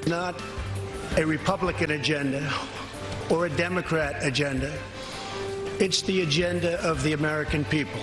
Not a Republican agenda or a Democrat agenda. It's the agenda of the American people.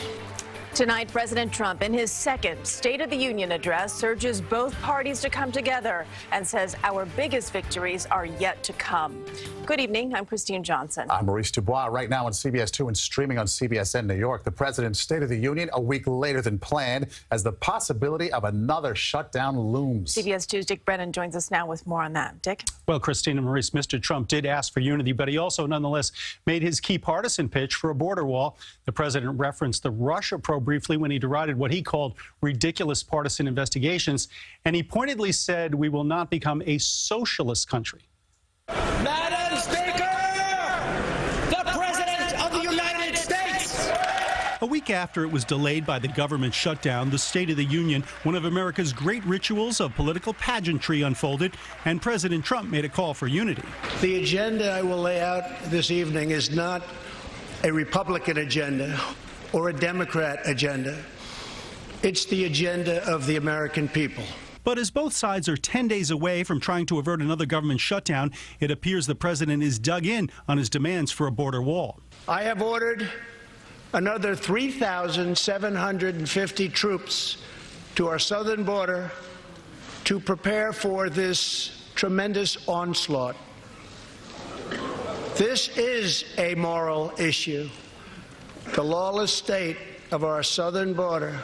Tonight, President Trump, in his second State of the Union address, urges both parties to come together and says our biggest victories are yet to come. Good evening. I'm Christine Johnson. I'm Maurice Dubois. Right now on CBS 2 and streaming on CBSN New York, the President's State of the Union a week later than planned as the possibility of another shutdown looms. CBS 2's Dick Brennan joins us now with more on that. Dick? Well, Christine and Maurice, Mr. Trump did ask for unity, but he also nonetheless made his key partisan pitch for a border wall. The president referenced the Russia probe briefly when he derided what he called ridiculous partisan investigations, and he pointedly said we will not become a socialist country. Madam Speaker, the President of the United States. A week after it was delayed by the government shutdown, the State of the Union, one of America's great rituals of political pageantry, unfolded, and President Trump made a call for unity. The agenda I will lay out this evening is not a Republican agenda or a Democrat agenda. It's the agenda of the American people. But as both sides are 10 days away from trying to avert another government shutdown, it appears the president is dug in on his demands for a border wall. I have ordered another 3,750 troops to our southern border to prepare for this tremendous onslaught. This is a moral issue. The lawless state of our southern border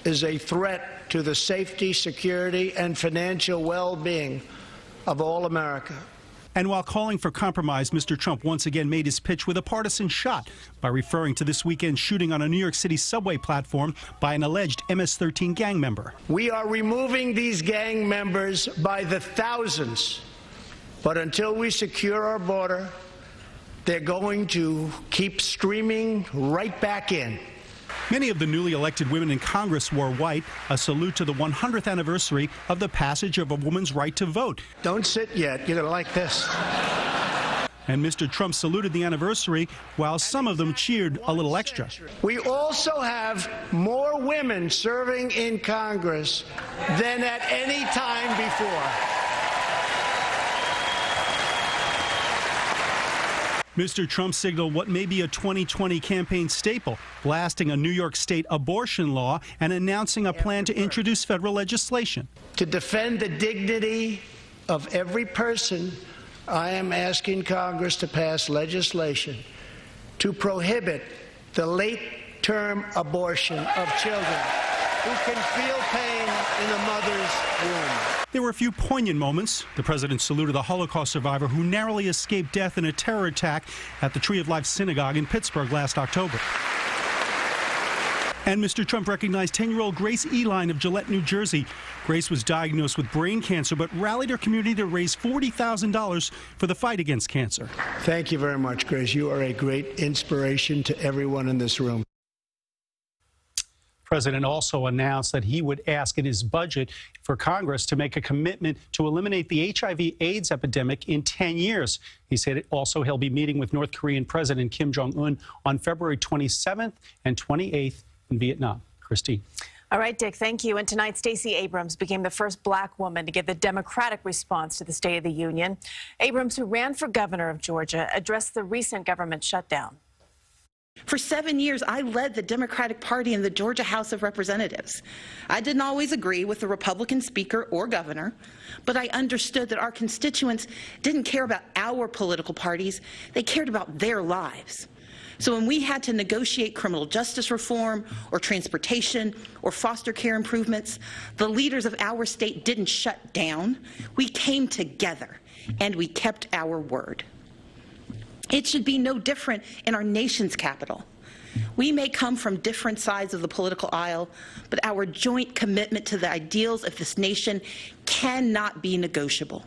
is a threat to the safety, security, and financial well-being of all America. And while calling for compromise, Mr. Trump once again made his pitch with a partisan shot by referring to this weekend's shooting on a New York City subway platform by an alleged MS-13 gang member. We are removing these gang members by the thousands, but until we secure our border, they're going to keep streaming right back in. Many of the newly elected women in Congress wore white, a salute to the 100th anniversary of the passage of a woman's right to vote. Don't sit yet. You're going to like this. And Mr. Trump saluted the anniversary, while some of them cheered a little extra. We also have more women serving in Congress than at any time before. Mr. Trump signaled what may be a 2020 campaign staple, blasting a New York State abortion law and announcing a plan to introduce federal legislation. To defend the dignity of every person, I am asking Congress to pass legislation to prohibit the late-term abortion of children who can feel pain in a mother's womb. There were a few poignant moments. The president saluted a Holocaust survivor who narrowly escaped death in a terror attack at the Tree of Life Synagogue in Pittsburgh last October. And Mr. Trump recognized 10-year-old Grace Eline of Gillette, New Jersey. Grace was diagnosed with brain cancer, but rallied her community to raise $40,000 for the fight against cancer. Thank you very much, Grace. You are a great inspiration to everyone in this room. The president also announced that he would ask in his budget for Congress to make a commitment to eliminate the HIV/AIDS epidemic in 10 years. He said also he'll be meeting with North Korean President Kim Jong-un on February 27th and 28th in Vietnam. Christine. All right, Dick, thank you. And tonight, Stacey Abrams became the first black woman to give the Democratic response to the State of the Union. Abrams, who ran for governor of Georgia, addressed the recent government shutdown. For 7 years, I led the Democratic Party in the Georgia House of Representatives. I didn't always agree with the Republican speaker or governor, but I understood that our constituents didn't care about our political parties. They cared about their lives. So when we had to negotiate criminal justice reform or transportation or foster care improvements, the leaders of our state didn't shut down. We came together and we kept our word. It should be no different in our nation's capital. We may come from different sides of the political aisle, but our joint commitment to the ideals of this nation cannot be negotiable.